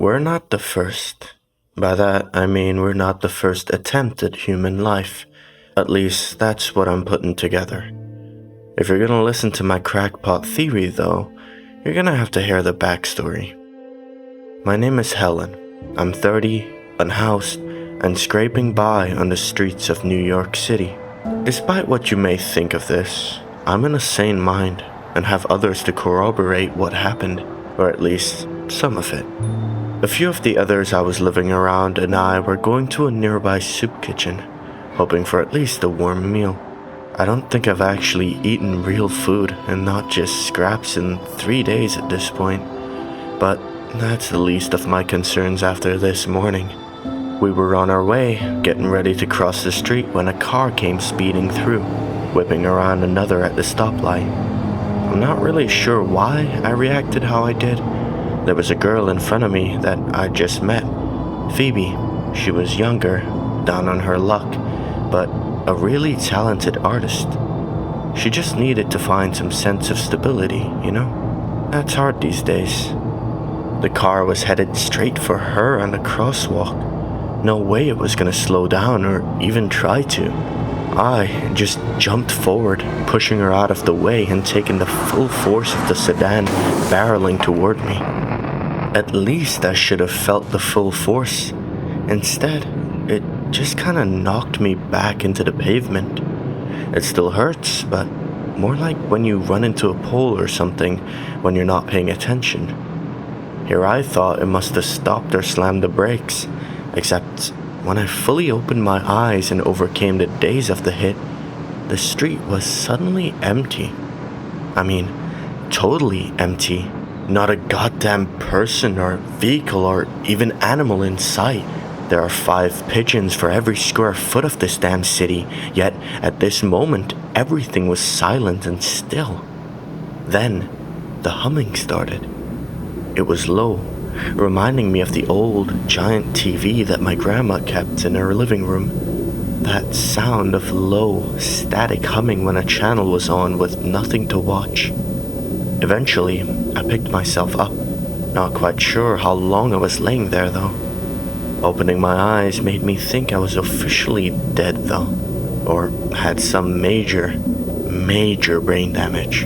We're not the first. By that, I mean we're not the first attempt at human life. At least, that's what I'm putting together. If you're gonna listen to my crackpot theory, though, you're gonna have to hear the backstory. My name is Helen. I'm 30, unhoused, and scraping by on the streets of New York City. Despite what you may think of this, I'm in a sane mind and have others to corroborate what happened, or at least some of it. A few of the others I was living around and I were going to a nearby soup kitchen, hoping for at least a warm meal. I don't think I've actually eaten real food and not just scraps in 3 days at this point, but that's the least of my concerns after this morning. We were on our way, getting ready to cross the street when a car came speeding through, whipping around another at the stoplight. I'm not really sure why I reacted how I did. There was a girl in front of me that I just met, Phoebe. She was younger, down on her luck, but a really talented artist. She just needed to find some sense of stability, you know? That's hard these days. The car was headed straight for her on the crosswalk. No way it was gonna slow down or even try to. I just jumped forward, pushing her out of the way and taking the full force of the sedan barreling toward me. At least I should have felt the full force. Instead, it just kinda knocked me back into the pavement. It still hurts, but more like when you run into a pole or something when you're not paying attention. Here I thought it must have stopped or slammed the brakes, except when I fully opened my eyes and overcame the daze of the hit, the street was suddenly empty. I mean, totally empty. Not a goddamn person or vehicle or even animal in sight. There are 5 pigeons for every square foot of this damn city, yet at this moment everything was silent and still. Then the humming started. It was low, reminding me of the old giant TV that my grandma kept in her living room. That sound of low, static humming when a channel was on with nothing to watch. Eventually, I picked myself up, not quite sure how long I was laying there though. Opening my eyes made me think I was officially dead though, or had some major brain damage.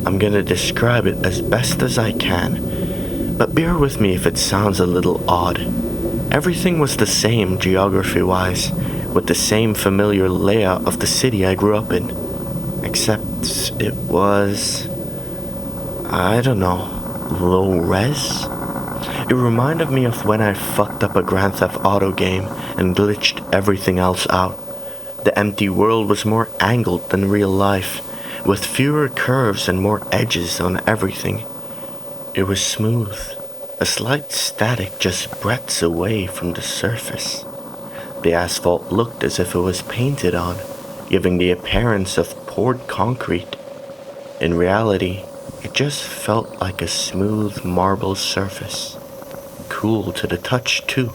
I'm gonna describe it as best as I can, but bear with me if it sounds a little odd. Everything was the same geography-wise, with the same familiar layout of the city I grew up in, except it was, I don't know, low res? It reminded me of when I fucked up a Grand Theft Auto game and glitched everything else out. The empty world was more angled than real life, with fewer curves and more edges on everything. It was smooth, a slight static just breadths away from the surface. The asphalt looked as if it was painted on, giving the appearance of poured concrete. In reality, it just felt like a smooth marble surface, cool to the touch too.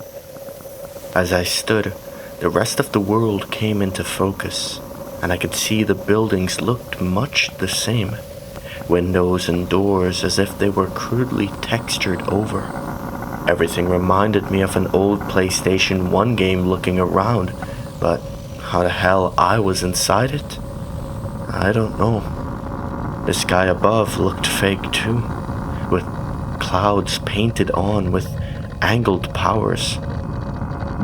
As I stood, the rest of the world came into focus, and I could see the buildings looked much the same. Windows and doors as if they were crudely textured over. Everything reminded me of an old PlayStation 1 game looking around, but how the hell I was inside it? I don't know. The sky above looked fake too, with clouds painted on with angled powers.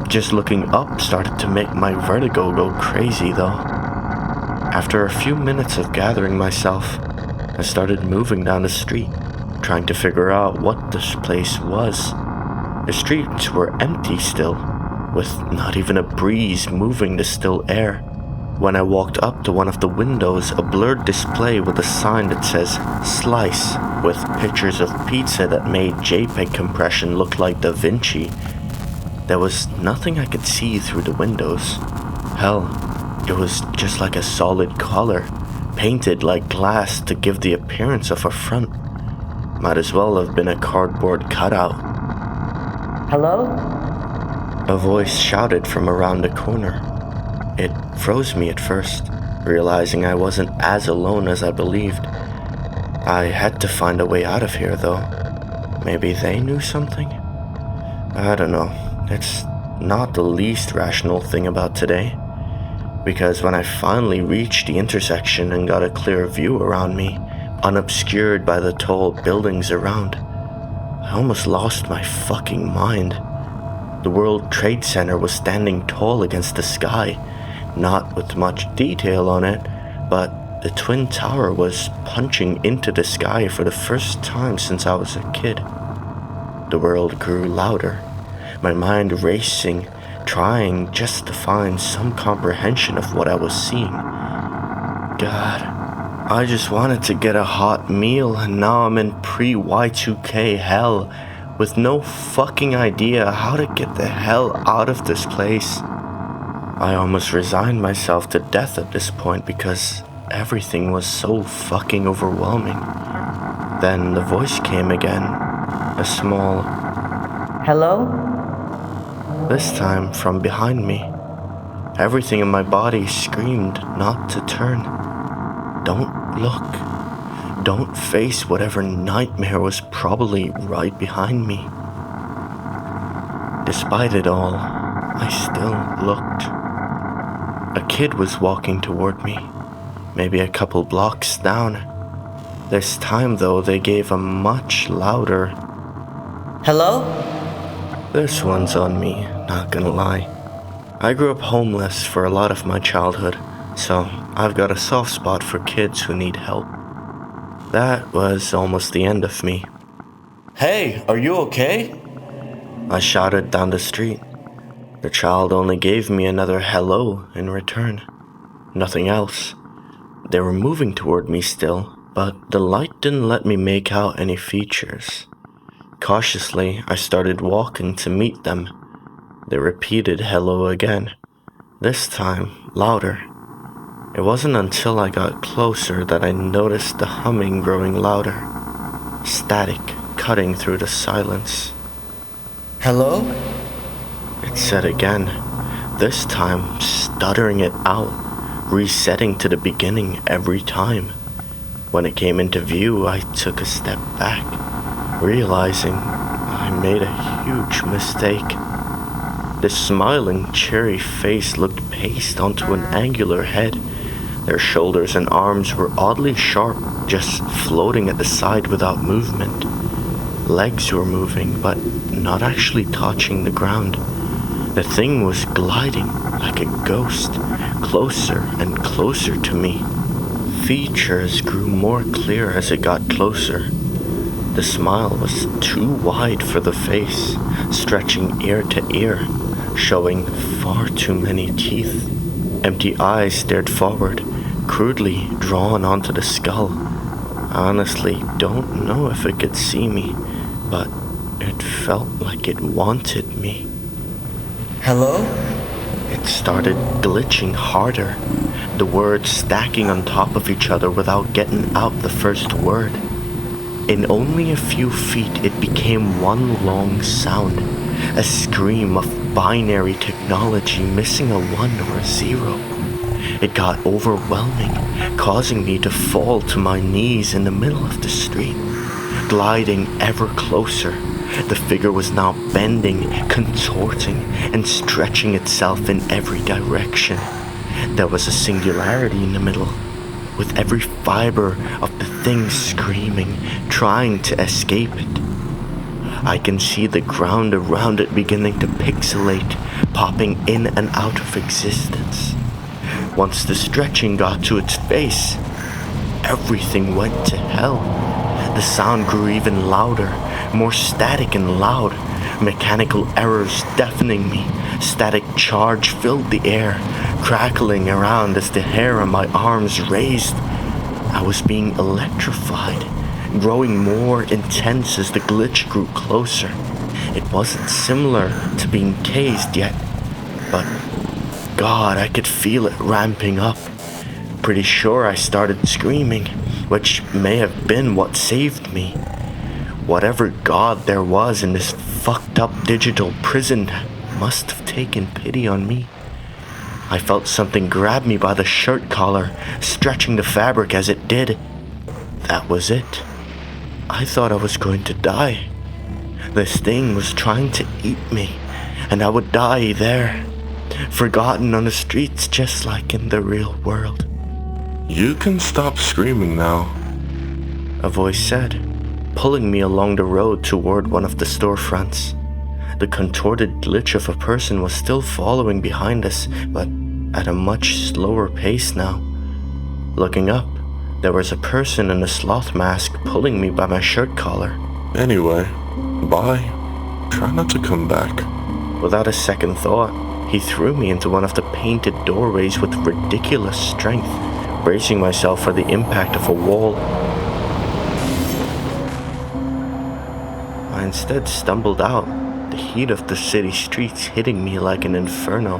Just looking up started to make my vertigo go crazy though. After a few minutes of gathering myself, I started moving down the street, trying to figure out what this place was. The streets were empty still, with not even a breeze moving the still air. When I walked up to one of the windows, a blurred display with a sign that says Slice, with pictures of pizza that made JPEG compression look like Da Vinci. There was nothing I could see through the windows. Hell, it was just like a solid color, painted like glass to give the appearance of a front. Might as well have been a cardboard cutout. Hello? A voice shouted from around the corner. It froze me at first, realizing I wasn't as alone as I believed. I had to find a way out of here though. Maybe they knew something? I don't know, it's not the least rational thing about today. Because when I finally reached the intersection and got a clear view around me, unobscured by the tall buildings around, I almost lost my fucking mind. The World Trade Center was standing tall against the sky, not with much detail on it, but the Twin Tower was punching into the sky for the first time since I was a kid. The world grew louder, my mind racing, trying just to find some comprehension of what I was seeing. God, I just wanted to get a hot meal, and now I'm in pre-Y2K hell with no fucking idea how to get the hell out of this place. I almost resigned myself to death at this point because everything was so fucking overwhelming. Then the voice came again, a small Hello? this time from behind me. Everything in my body screamed not to turn. Don't look. Don't face whatever nightmare was probably right behind me. Despite it all, I still looked. A kid was walking toward me, maybe a couple blocks down. This time though, they gave a much louder Hello? "This one's on me, not gonna lie. I grew up homeless for a lot of my childhood, so I've got a soft spot for kids who need help." That was almost the end of me. "Hey, are you okay?" I shouted down the street. The child only gave me another hello in return. Nothing else. They were moving toward me still, but the light didn't let me make out any features. Cautiously, I started walking to meet them. They repeated hello again, this time louder. It wasn't until I got closer that I noticed the humming growing louder, static cutting through the silence. "Hello?" it said again, this time stuttering it out, resetting to the beginning every time. When it came into view, I took a step back, realizing I made a huge mistake. The smiling, cherry face looked pasted onto an angular head. Their shoulders and arms were oddly sharp, just floating at the side without movement. Legs were moving, but not actually touching the ground. The thing was gliding like a ghost, closer and closer to me. Features grew more clear as it got closer. The smile was too wide for the face, stretching ear to ear, showing far too many teeth. Empty eyes stared forward, crudely drawn onto the skull. I honestly don't know if it could see me, but it felt like it wanted me. "Hello?" It started glitching harder, the words stacking on top of each other without getting out the first word. In only a few feet, it became one long sound, a scream of binary technology missing a 1 or a 0. It got overwhelming, causing me to fall to my knees in the middle of the street, gliding ever closer. The figure was now bending, contorting, and stretching itself in every direction. There was a singularity in the middle, with every fiber of the thing screaming, trying to escape it. I can see the ground around it beginning to pixelate, popping in and out of existence. Once the stretching got to its face, everything went to hell. The sound grew even louder, more static and loud, mechanical errors deafening me. Static charge filled the air, crackling around as the hair on my arms raised. I was being electrified, growing more intense as the glitch grew closer. It wasn't similar to being tased yet, but God, I could feel it ramping up. Pretty sure I started screaming, which may have been what saved me. Whatever God there was in this fucked up digital prison must have taken pity on me. I felt something grab me by the shirt collar, stretching the fabric as it did. That was it. I thought I was going to die. This thing was trying to eat me, and I would die there, forgotten on the streets just like in the real world. You can stop screaming now. A voice said, pulling me along the road toward one of the storefronts. The contorted glitch of a person was still following behind us, but at a much slower pace now. Looking up, there was a person in a sloth mask pulling me by my shirt collar. Anyway, bye. Try not to come back. Without a second thought, he threw me into one of the painted doorways with ridiculous strength, bracing myself for the impact of a wall. I instead stumbled out, the heat of the city streets hitting me like an inferno.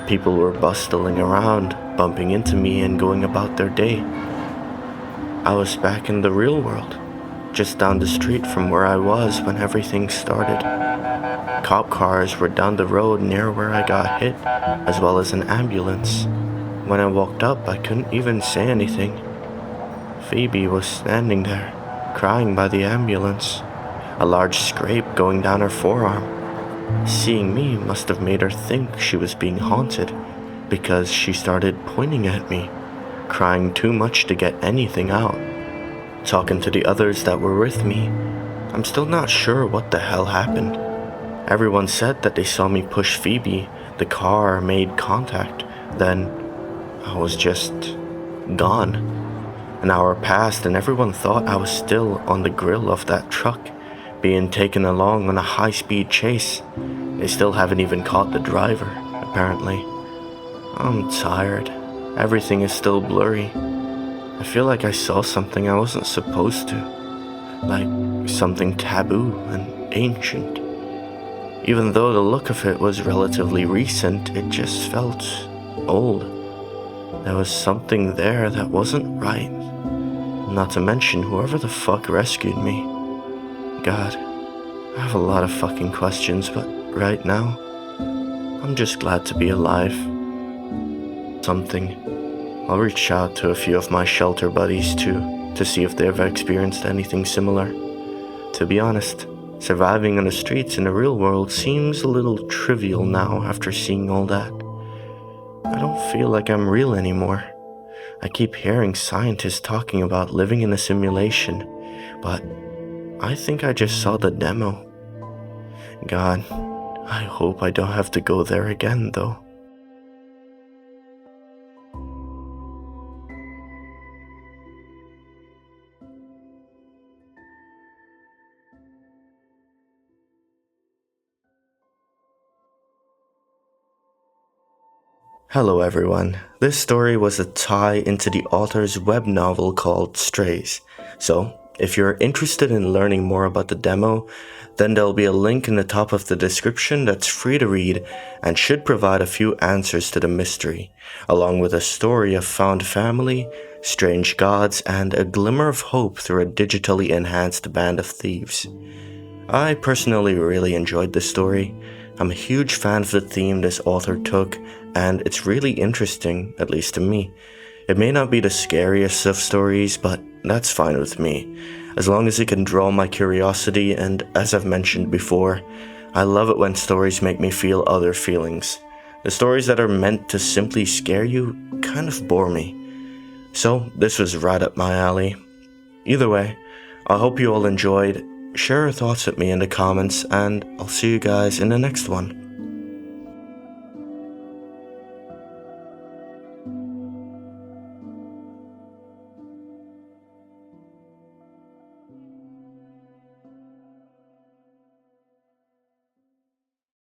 People were bustling around, bumping into me and going about their day. I was back in the real world, just down the street from where I was when everything started. Cop cars were down the road near where I got hit, as well as an ambulance. When I walked up, I couldn't even say anything. Phoebe was standing there, crying by the ambulance, a large scrape going down her forearm. Seeing me must have made her think she was being haunted, because she started pointing at me, crying too much to get anything out. Talking to the others that were with me, I'm still not sure what the hell happened. Everyone said that they saw me push Phoebe, the car made contact, then I was just gone. An hour passed and everyone thought I was still on the grill of that truck, being taken along on a high-speed chase. They still haven't even caught the driver, apparently. I'm tired. Everything is still blurry. I feel like I saw something I wasn't supposed to. Like something taboo and ancient. Even though the look of it was relatively recent, it just felt old. There was something there that wasn't right. Not to mention whoever the fuck rescued me. God, I have a lot of fucking questions, but right now, I'm just glad to be alive. I'll reach out to a few of my shelter buddies too, to see if they've experienced anything similar. To be honest, surviving on the streets in the real world seems a little trivial now after seeing all that. I don't feel like I'm real anymore. I keep hearing scientists talking about living in a simulation, but I think I just saw the demo. God, I hope I don't have to go there again, though. Hello everyone, this story was a tie into the author's web novel called Strays. So, if you're interested in learning more about the demo, then there'll be a link in the top of the description that's free to read and should provide a few answers to the mystery, along with a story of found family, strange gods, and a glimmer of hope through a digitally enhanced band of thieves. I personally really enjoyed this story. I'm a huge fan of the theme this author took, and it's really interesting, at least to me. It may not be the scariest of stories, but that's fine with me, as long as it can draw my curiosity, and as I've mentioned before, I love it when stories make me feel other feelings. The stories that are meant to simply scare you kind of bore me. So this was right up my alley. Either way, I hope you all enjoyed. Share your thoughts with me in the comments, and I'll see you guys in the next one.